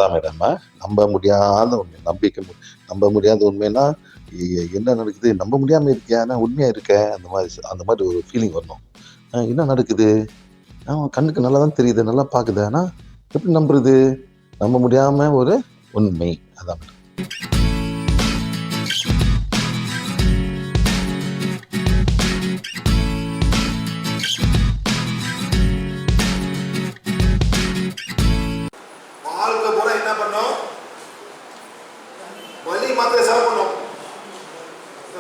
அதான் மேடம் நம்ப முடியாத உண்மை. நம்ப முடியாத உண்மைன்னா என்ன நடக்குது, நம்ப முடியாம இருக்கியா, நான் உண்மையா இருக்கேன், அந்த மாதிரி ஒரு ஃபீலிங் வரணும். என்ன நடக்குது, கண்ணுக்கு நல்லா தான் தெரியுது, நல்லா பார்க்குது, ஆனா எப்படி நம்புறது, நம்ப முடியாம ஒரு உண்மை. அதான் மேடம். வாழ்க்கை பூரா என்ன பண்ணோம், வலி மாத்திரை சாப்பிடணும்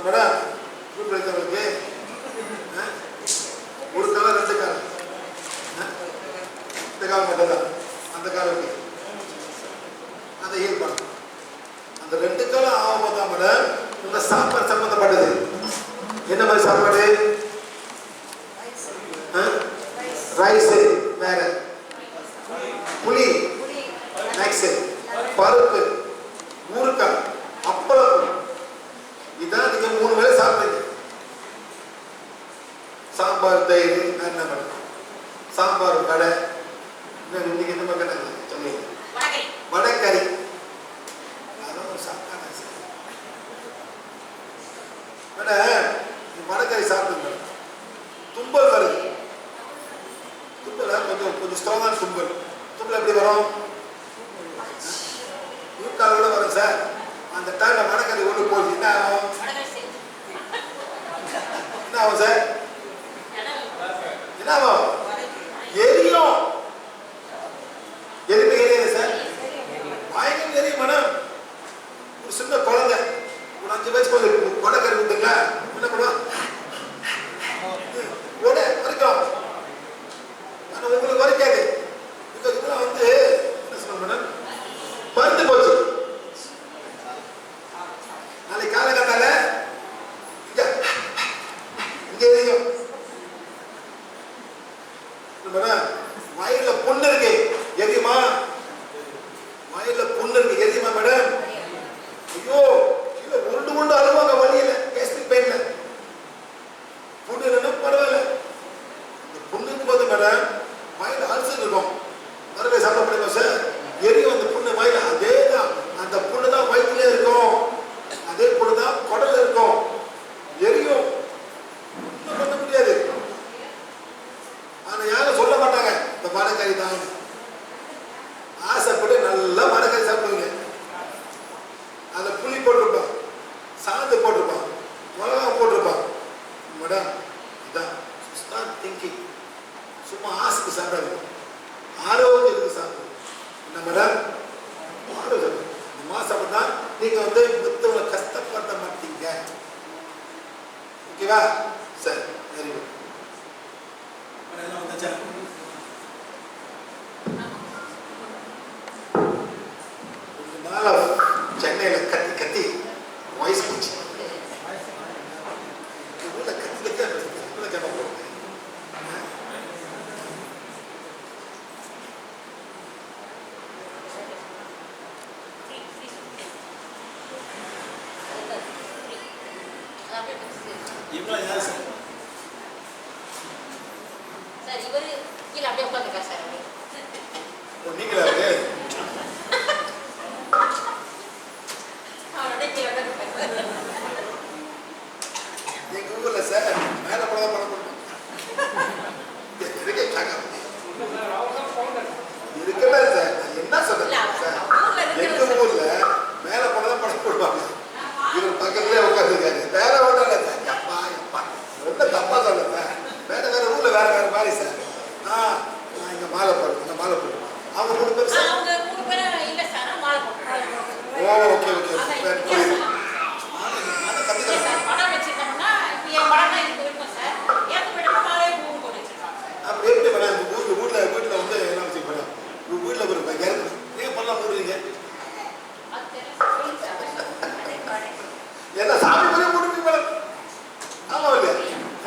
மேடம். வீட்டில் இருக்கிறவங்களுக்கு ஒரு காலம் ரெண்டு காலம், இந்த காலம் மட்டும்தான், அந்த காலம் இருக்கு, அதை ஹீல் பண்ணணும். அந்த ரெண்டு காலம் ஆகும்போது தான் மேடம் உங்க சாப்பாடு சம்பந்தப்பட்டது. என்ன மாதிரி சாப்பாடு, ரைஸ், வேற புளி, பருப்பு, ஊறுக்காய், அப்பளம், இதான் நீங்க 3 வேளை சாப்பிடுங்க. சாம்பார், தயிர், என்ன பண்ணுங்க, சாம்பார், கடை, இன்னைக்கு என்ன கடை சொன்னீங்க, வடைக்கறி, அதெல்லாம் சாப்பிட்டா வடைக்கறி சாப்பிடுங்க. தும்பல் வருது, தும்பல் கொஞ்சம் ஸ்ட்ராங்கான தும்பல். தும்பல் எப்படி வரும், நூற்றாள் கூட வரும் சார். அந்த டைம்ல வடக்கறி ஒன்று போகுது, என்ன ஆகும், என்ன ஆகும் சார், என்ன ஆகும், எரியும். எரிப்பு எரியாது சார், பயங்கர எரியும் மேடம். ஒரு சின்ன குழந்தை ஒரு 5 வயசு குழந்தை வடக்கறி கொடுத்துங்களா, என்ன பண்ணுவோம், வரைக்கும். ஆனா உங்களுக்கு வரைக்காது. இதெல்லாம் வந்து என்ன சொல்ல மேடம், பருத்து போச்சு. நாளைக்கு காலகட்டால இங்க எரியும். வயல்ல புண்ணு இருக்கு, எரியுமா, வயல்ல புண்ணு இருக்கு, எரியுமா மேடம். ஐயோ இல்ல, உருண்டு உருண்டு அழுவாங்க வழியில, கேஸ்டிக் பெயின்ல. புண்ணு இல்லைன்னா பரவாயில்ல, இந்த புண்ணுக்கு போது மேடம் வயல் அல்சர் இருக்கும், மறுபடிய சாப்பிட முடியுமா சார், எரியும் அந்த புண்ணு வயல. அதே தான், அந்த புண்ணு தான் வயிற்றுல இருக்கும், அதே புண்ணு தான் குடல்ல இருக்கும், எரியும், ஒன்றும் பண்ண முடியாது. ஆனா யாரும் சொல்ல மாட்டாங்க இந்த வடக்கறி தான். ஆசைப்பட்டு நல்லா வடக்கறி சாப்பிடுவீங்க, அதில் புளி போட்டிருப்பான், சாந்து போட்டிருப்பான், மிளகா போட்டிருப்பான். மேடம் இதான் ஸ்டார்ட் திங்கிங். சும்மா ஆசைக்கு சாப்பிடாது, ஆரோக்கியத்துக்கு சாப்பிடும். என்ன மேடம், ஆரோக்கியம். இந்த மாசம் தான் நீங்க வந்து மத்தவங்களை கஷ்டப்படுத்த மாட்டீங்க. ஓகேவா, சரி, வெரி குட். சென்னையில கத்தி கத்தி வாய்ஸ் போச்சு. நீங்களா எங்க ஊர்ல சார் மேல படம் இருக்கல சார், என்ன சொல்றேன் சார், எங்க ஊர்ல மேல படம் போடுவாங்க, இவர் பக்கத்துலயே உட்காந்துருக்காரு, வேற ஒன்றும் இல்லை சார். எப்பா எப்பா ரொம்ப தப்பா சொல்ல சார், வேற வேற ஊர்ல வேற வேற மாதிரி சார். நான் இங்க மாலை போடுறேன், இந்த மாலை போடுறேன், அவங்க 3 பேர் சார். ஓ ஓகே ஓகே, வீட்டுல வந்து என்ன வச்சு மேடம், வீட்டுல ஒரு ஏன் பண்ணலாம் போடுவீங்க, என்ன சாமி வரைய போடுவீங்க மேடம். ஆமா இல்லையா,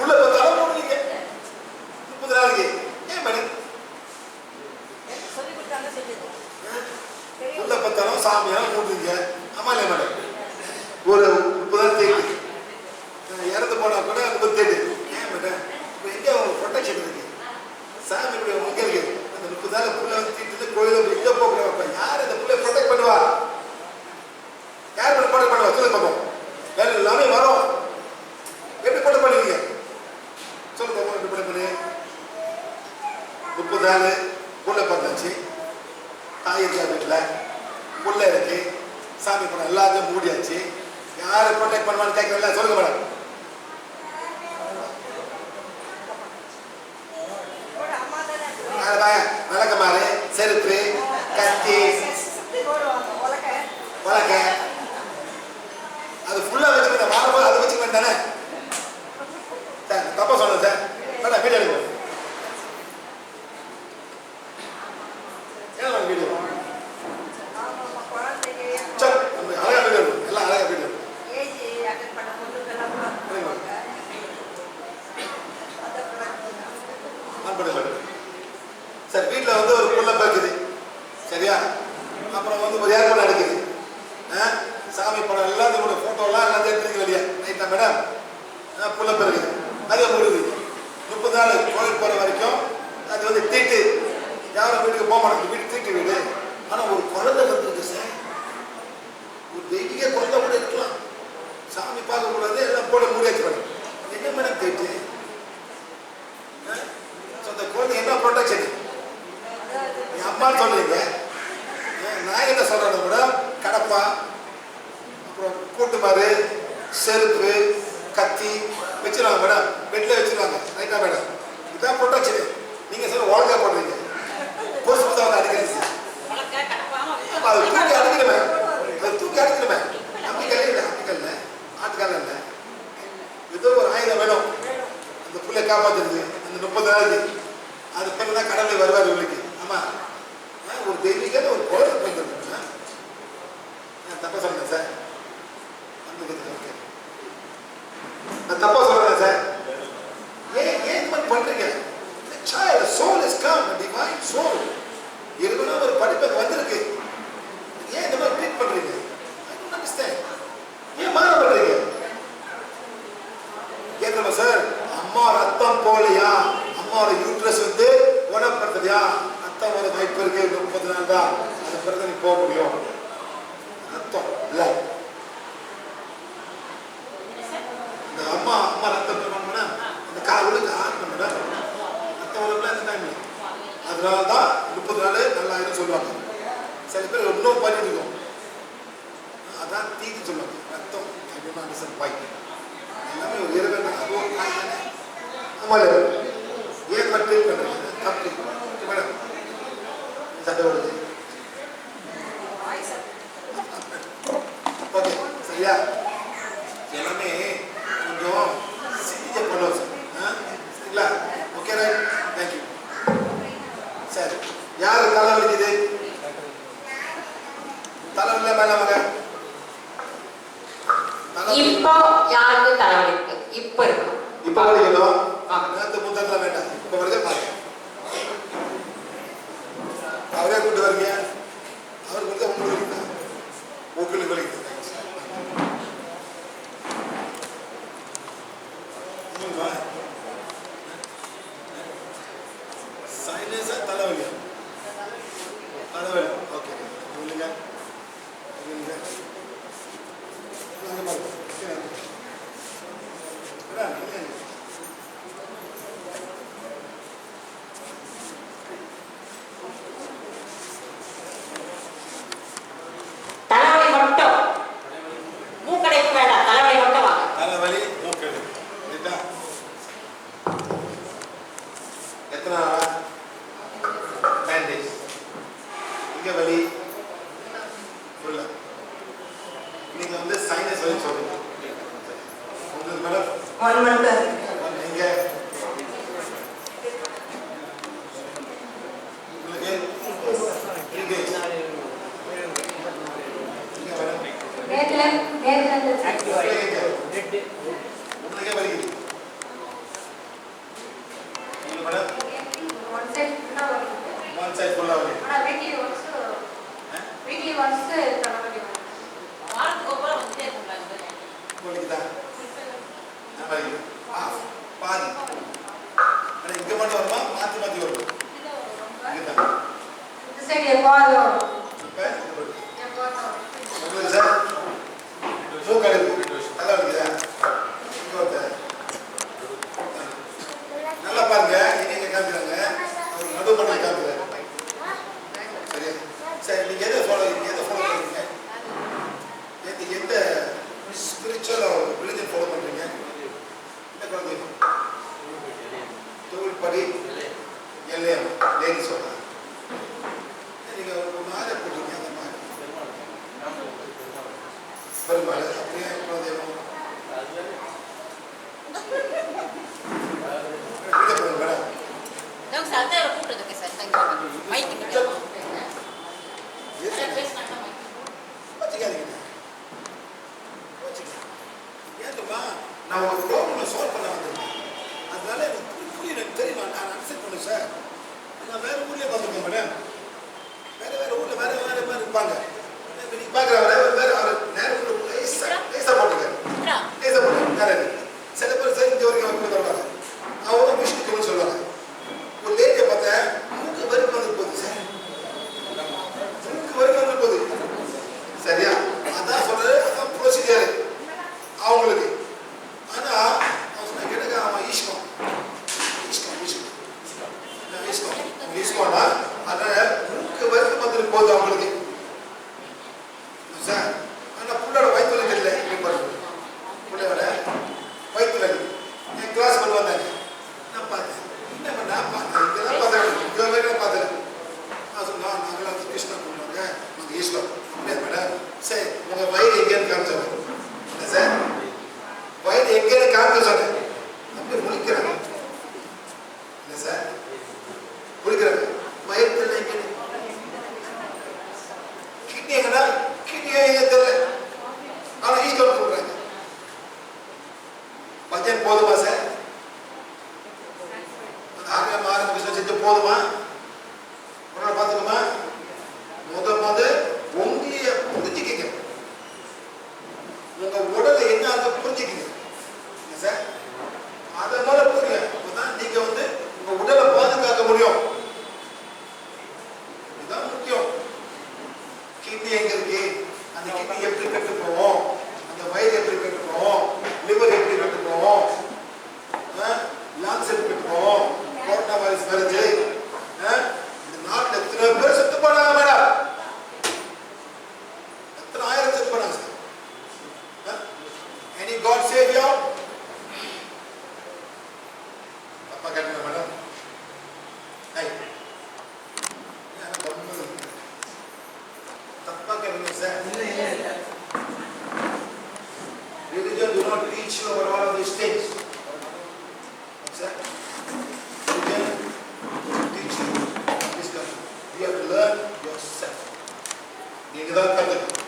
உள்ள 10 நாள் போடுவீங்க, 30 நாளைக்கு. ஏன் மேடம் உள்ள 10 நாள் சாமியெல்லாம் போடுவீங்க, ஆமா இல்லையா மேடம். ஒரு 30 நாள் தேடி இறந்து போனா கூட 30 தேடி. ஏன் மேடம், இப்போ எங்கே ப்ரொடெக்ஷன் இருக்கு, சாமி எங்க இருக்கு, அந்த 30 நாள் புள்ள வந்து தீட்டு கோயில எங்க போக யார் இந்த புள்ள யாரு ப்ரொடெக்ட் பண்ணுவான்னு கேட்கறல, சொல்லுங்க மேடம். விளக்கமாறு, செருப்பு, கத்தி, உலக்க, அது ஃபுல்லா வச்சுக்கிட்ட மாறும்போது அதை வச்சுக்க தானே சார். தப்பா சொன்னேன் சார். மேடம் வீடியோ எடுக்கணும். ஏன் வீடியோ சார், அழகா வீடியோ எடுக்கணும். எல்லாம் அழகா வீடியோ எடுக்கணும். சார் வீட்டில் வந்து ஒரு புள்ள இருக்குது சரியா, அப்புறம் வந்து ஒரு ஏற்பாடு நடக்குது. சாமி படம் எல்லாத்தோட ஃபோட்டோலாம் எல்லாம் எடுத்துருக்கு வெளியே ரைட்டா மேடம். புள்ள பிறகுது அதே முடிவு 30 நாள் கோயில் போகிற வரைக்கும் அது வந்து தீட்டு. யாரும் வீட்டுக்கு போக மாட்டாங்க, வீட்டு தீட்டு வீடு. ஆனால் ஒரு குழந்தை வந்துருக்கு சார், ஒரு தெய்வீக குழந்தை கூட இருக்கலாம். சாமி பார்க்கக்கூடாது, எல்லாம் போட முடியாச்சு மேடம். என்ன மேடம் தீட்டு? அந்த குழந்தை என்ன ப்ரொடெக்ஷன் என் அம்மா சொல்றீங்க, நான் என்ன சொல்றேன் மேடம்? கடப்பா, அப்புறம் கூட்டுமாறு, செருப்பு, கத்தி வச்சிருவாங்க மேடம், பெட்ல வச்சிருவாங்க ரைட்டா மேடம். இதான் ப்ரொடெக்ஷன். நீங்க சொல்ல ஒழுங்கா போடுறீங்க, பொறுப்பு தான் வந்து அடிக்கிறது. அது தூக்கி அடிக்கணுமே, அது தூக்கி அடிக்கணுமே. நம்பிக்கை இல்லை, நம்பிக்கை ஆட்டுக்கால இல்லை. ஏதோ ஒரு ஆயுதம் வேணும் அந்த புள்ளை காப்பாத்துறது. அந்த 30 நாளைக்கு அது பிறகுதான் கடவுளை வருவார் உங்களுக்கு. ஆமா, ஒரு தெய்வீக ஒரு குழந்தை பிறந்திருக்கு. தப்பா சொல்றேன் சார், நான் தப்பா சொல்றேன் சார். ஏன் இந்த மாதிரி பண்றீங்க? Child, soul has come, a divine soul. ஏற்கனவே ஒரு படிப்பு வந்திருக்கு, ஏன் இந்த மாதிரி ட்ரீட் பண்றீங்க? I don't understand. ஏன் மாற பண்றீங்க? கேட்கணுமா சார்? அம்மா ரத்தம் போலையா, அம்மாவோட யூட்ரஸ் வந்து குணப்படுத்தலையா, ரத்தம் ஒரு வாய்ப்பு இருக்கு, 30 நாள் தான் அது பிறகு நீ போக முடியும். ரத்தம் இல்லை, இந்த அம்மா ரத்தம் பண்ணா இந்த காலுக்கு ஆன் பண்ண ரத்தம் வரல அந்த டைம்ல. அதனாலதான் 30 நாள் நல்லா ஆயிரம் சொல்லுவாங்க. சில பேர் இன்னும் பண்ணிட்டு இருக்கோம், அதான் தீக்கு சொல்லுவாங்க. ரத்தம் அப்படின்னு பாய் எல்லாமே ஒரு இறைவன், அதுவும் காய் தானே. ஆமா, ஏன் மட்டும் பண்றீங்க? தப்பு மேடம். சட்டை வருது, ஓகே சரியா? எல்லாமே கொஞ்சம் சிந்திக்க பண்ணுவோம் சார், சரிங்களா? Okay right, thank you. சரி, யாரு தலை வலிக்குது? தலைவலில மேல வாங்க. இப்போ யாருக்கு தலைவலிக்கு? இப்போ இருக்கும். இப்போ வலிக்கணும், நேற்று முந்தத்தில் வேண்டாம், இப்போ வரைக்கும் பாருங்க. அவரே கூட்டு வரீங்க, அவருக்கு வந்து உங்களுக்கு வலிக்குதா? உங்களுக்கு வலிக்குது. சைனஸா தலைவலி? தலைவலி, ஓகே. இல்லைங்க இல்லைங்க தலைவலி மட்டும், மூக்கடைப்பு வேண்டாம், தலைவலி மட்டும் வாங்க. தலைவலி மூக்கடை ரைட்டா? எத்தனை நாளா? 10 days. இங்க வலி ஃபுல்லா. நீங்க வந்து சைனஸ் வலி சொல்றீங்க. உங்களுக்கு மேடம் 1 month. நீங்க உங்களுக்கு நீங்க நேத்துல உங்களுக்கே வலிக்குது. மேடம் ஒன் சைடு ஃபுல்லா வலி. ஒன் சைடு ஃபுல்லா வலி. ஆனா வீக்லி ஒன்ஸ் தலைவலி வரும். வாரத்துக்கு ஒரு முறை வந்துட்டே இருக்காங்க. வலிக்குதா? வலிக்குது. இல்லையா லேடி சொல்றாங்க நீங்க ஒரு மாலை போட்டீங்க அந்த மாதிரி பெருமாள் அப்படியே குலதெய்வம் மேடம் ನಾವು ಸಾಧ್ಯ ಕೂಟದಕ್ಕೆ ಸರ್ ತಂಗಿ ಮೈಕ್ ஏன்மா நான் ஒரு ப்ராப்ளம் சால்வ் பண்ண வந்திருக்கேன் அதனால எனக்கு புரியல தெரியுமா நான் அக்செப்ட் பண்ணேன் சார் நான் வேற ஊர்லேயே பார்த்துருக்கேன் மேடம் வேற ஊரில் வேற மாதிரி இருப்பாங்க இன்னைக்கு பார்க்குறேன் வேற அவர் நேரம் லேசாக போட்டுருக்காரு லேசாக போட்டுருக்காரு சில பேர் சார் இங்கே வரைக்கும் அவங்க வருவாங்க அவரும் விஷ்ணுக்கு சொல்லுவாங்க ஒரு லேட்டை பார்த்தேன் மூக்கு வரைக்கும் வந்து போகுது சார் மூக்கு வரைக்கும் வந்து போகுது சரியா அதான் சொல்றது அதான் ப்ரொசீஜர் அவங்களுக்கு ஆனா அவன் சொன்ன கேட்டா அவன் ஈஸ்வரனா அதனால மூக்கு வரைக்கும் வந்துட்டு போகுது அவங்களுக்கு சார் ஆனா புள்ளோட வயிற்றுல தெரியல எப்படி பாருங்க புள்ளையோட வயிற்றுல என் கிளாஸ் கொண்டு வந்தாங்க நான் பார்த்தேன் என்ன நான் பார்த்தேன் இதெல்லாம் பார்த்தேன் இதெல்லாம் பார்த்தேன் நான் சொன்னா நாங்களாம் கிருஷ்ணா பண்ணுவாங்க நாங்கள் ஈஸ்வரன் அப்படியே மேடம் சரி உங்க வயிறு எங்கேன்னு காமிச்சாங்க என்ன சார் வயிறு எங்கேன்னு காமிக்க சொன்னேன் அப்படியே முழிக்கிறாங்க என்ன சார் முழிக்கிறாங்க வயிற்றுல எங்கேன்னு கிட்னி எங்கடா கிட்னியே எங்க தெரியல ஆனா ஈஸ்வரன் சொல்றாங்க பஞ்சன் போதுமா சார் ஆங்கிலம் ஆரம்பிச்சு செஞ்சு போதுமா உடனே பார்த்துக்கோமா முத உங்கிய புரிஞ்சுக்கிங்க உங்க உடலை என்ன அதை புரிஞ்சுக்கிங்க சார் அதை மேல புரியுங்க அப்பதான் நீங்க வந்து உங்க உடலை பாதுகாக்க முடியும் இதுதான் முக்கியம் கிட்னி எங்க இருக்கு அந்த கிட்னி எப்படி கட்டு போவோம் அந்த வயிறு எப்படி கட்டு போவோம் லிவர் எப்படி கட்டு போவோம் லாங்ஸ் எப்படி கட்டு போவோம் கொரோனா வைரஸ் வருது இந்த நாட்டில் எத்தனை பேர் செத்து போனாங்க மேடம் எத்தனை ஆயிரம் செத்து போனாங்க sir any God save you அப்பா கேட்டேன் மேடம் தப்பா கேட்கணும் sir religion do not teach you about all of these things sir religion teach you this stuff you have to learn yourself நீங்க தான் கத்துக்கணும்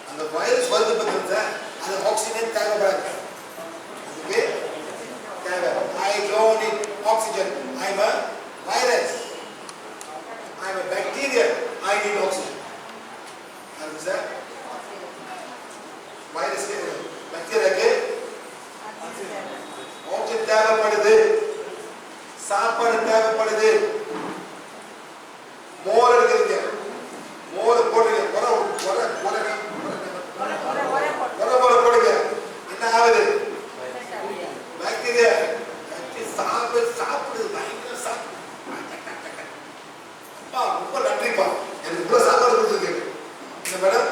அந்த வைரஸ் வருது பார்த்தீங்க சார் அது ஆக்சிஜன் தேவைப்படாது அதுக்கு தேவை I don't need oxygen I'm a virus I'm a bacteria I need oxygen அது சார் வைரஸ் பாக்டீரியாக்கு ஆக்சிஜன் தேவைப்படுது சாப்பாடு தேவைப்படுது மோர் எடுக்கிறீங்க மோர் போடுறீங்க போடுங்க என்ன ஆகுது பாக்டீரியா சாப்பிடுது பயங்கர சாப்பிடுது அப்பா ரொம்ப நன்றிப்பா எனக்கு இவ்வளவு சாப்பாடு கொடுத்துருக்கீங்க இந்த மேடம்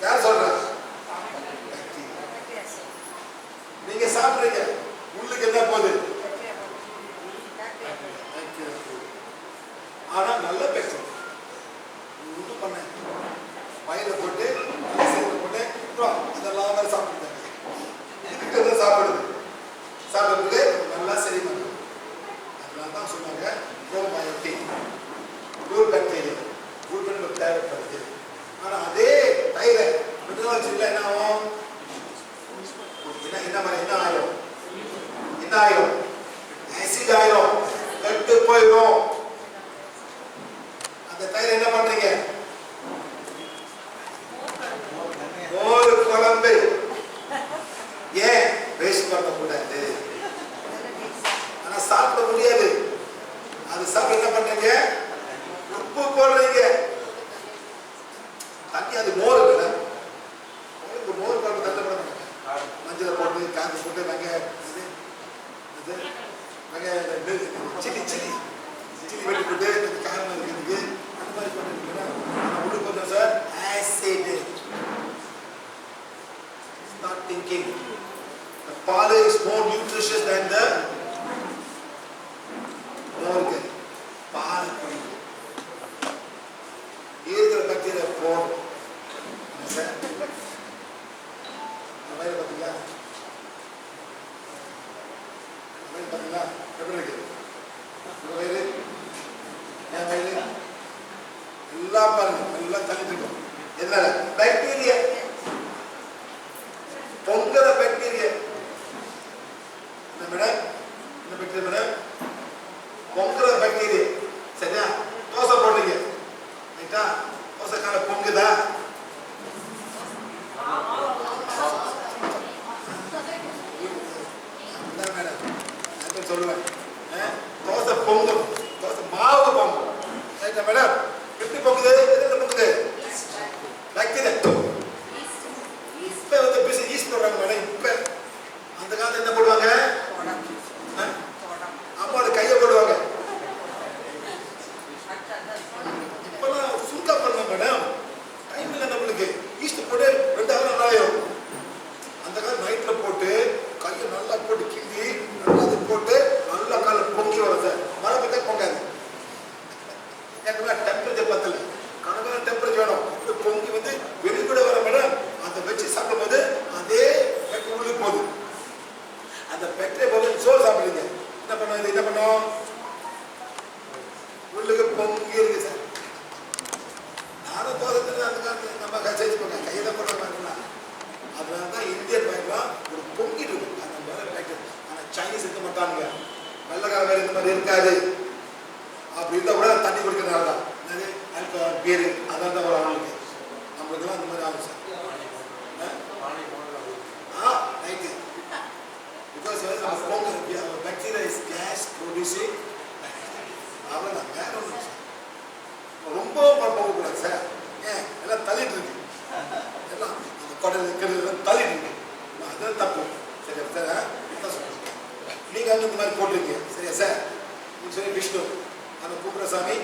யார் சொல்றா நீங்க சாப்பிடுறீங்க உள்ளுக்கு என்ன போகுது ஆனா நல்ல பேசுறோம் ஒன்றும் பண்ண வயல போட்டு போட்டு அதெல்லாம் வேற சாப்பிடுறாங்க இதுக்கு சாப்பிடுது சாப்பிடுறது நல்லா சரி பண்ணுது அதனால தான் சொன்னாங்க ப்ரோபயோட்டிக் குட் பாக்டீரியா குட் பண்ண தேவைப்படுது ஆனா அதே தயிரை மினரல்ஸ்ல என்ன ஆகும் என்ன ஆயிரும் ஆசிட் ஆயிரும் கெட்டு போயிடும் அந்த தயிர் என்ன பண்றீங்க மோர் குழம்பு ஏன் வேஸ்ட் பண்ண கூடாது ஆனா சாப்பிட முடியாது அது சாப்பிட என்ன பண்றீங்க உப்பு போடுறீங்க தண்ணி அது மோர் இருக்குல்ல உங்களுக்கு மோர் குழம்பு தள்ளப்பட மாட்டேங்க மஞ்சள் போட்டு காஞ்சி போட்டு வெங்காயம் சில்லி வெட்டி போட்டு காரம் இருக்கிறதுக்கு அந்த மாதிரி பண்ணிருக்கீங்கன்னா உங்களுக்கு கொஞ்சம் sir acid start thinking the father is more nutritious than the மோருக்கு பால் குடிக்கும். இருக்கிற பாக்டீரியா போடும். சார் வயிறு பார்த்தீங்களா? வயிறு பார்த்தீங்களா? எப்படி இருக்கு உங்க வயிறு? என் வயிறு எல்லாம் பாருங்க, எல்லாம் தள்ளிட்டு இருக்கும். எதனால? பாக்டீரியா, பொங்கல பாக்டீரியா. என்ன மேடம்? என்ன பாக்டீரியா மேடம்? பொங்கல பாக்டீரியா. சரியா? தோசை போடுறீங்க, ரைட்டா? தோசை கால பொங்குதா? மேடம் சொல்லுவேன், தோசை பொங்கும், தோசை மாவு பொங்கும், ரைட்டா மேடம்? எப்படி பொங்குது? எதுல பொங்குது? பாக்டீரியா. இப்ப வந்து பிசி ஈஸ்ட் போடுறாங்க மேடம். இப்ப அந்த காலத்துல என்ன போடுவாங்க? அம்மாவோட கையை போடுவாங்க. இப்பெல்லாம் சுருக்கா பண்ணலாம் மேடம், டைம் இல்லை நம்மளுக்கு. ஈஸ்ட் போட்டு 2 hour ஆகும். அந்த காலம் நைட்ல போட்டு கையை நல்லா போட்டு கிண்டி நல்லா போட்டு நல்லா கால பொங்கி வரும் சார். மழை பெய்தா பொங்காது. எனக்கு டெம்பரேச்சர் பத்தல, கணக்கான டெம்பரேச்சர் வேணும். அப்படி பொங்கி வந்து வெளிக்கூட வர மேடம். அதை வச்சு சாப்பிடும் போது அதே பெட்ரோல் உள்ளுக்கு போகுது. அந்த பெட்ரோல் போது சோறு சாப்பிடுறீங்க, என்ன பண்ணும்? இது என்ன பண்ணும்? உள்ளுக்கு பொங்கி இருக்கு சார். நானும் தோசை அந்த காலத்துல நம்ம கசைச்சு போங்க, கையை தான் போட பாருங்களா. அதனால தான் இந்தியன் பயன்லாம் ஒரு பொங்கிட்டு இருக்கும். அந்த மாதிரி பேக்கெட். ஆனால் சைனீஸ் இருக்க மாட்டாங்க, வெள்ளக்கார வேறு இந்த மாதிரி இருக்காது. அப்படி இருந்தால் கூட தண்ணி குடிக்கிறதுனால தான் என்னது ஆல்கஹால் பீரு அதான் தான் ஒரு ஆளுக்கு. நம்மளுக்கெல்லாம் அந்த மாதிரி ஆகும் சார். ரைட்டு. பிகாஸ் நம்ம பொங்க பாக்டீரியா இஸ் கேஸ் ப்ரொடியூசிங். அவ்வளோதான், வேற ஒன்றும் சார். ரொம்ப போகக்கூடாது சார். ஏன் எல்லாம் தள்ளிட்டு இருக்கு, எல்லாம் அந்த குடல் இருக்கிறது தள்ளிட்டு இருக்கு. அதுதான் தப்பு. சரியா சார்? நீங்கள் வந்து இந்த மாதிரி போட்டிருக்கீங்க, சரியா சார்? சரி, விஷ்ணு அந்த கூப்பிட்ற சாமி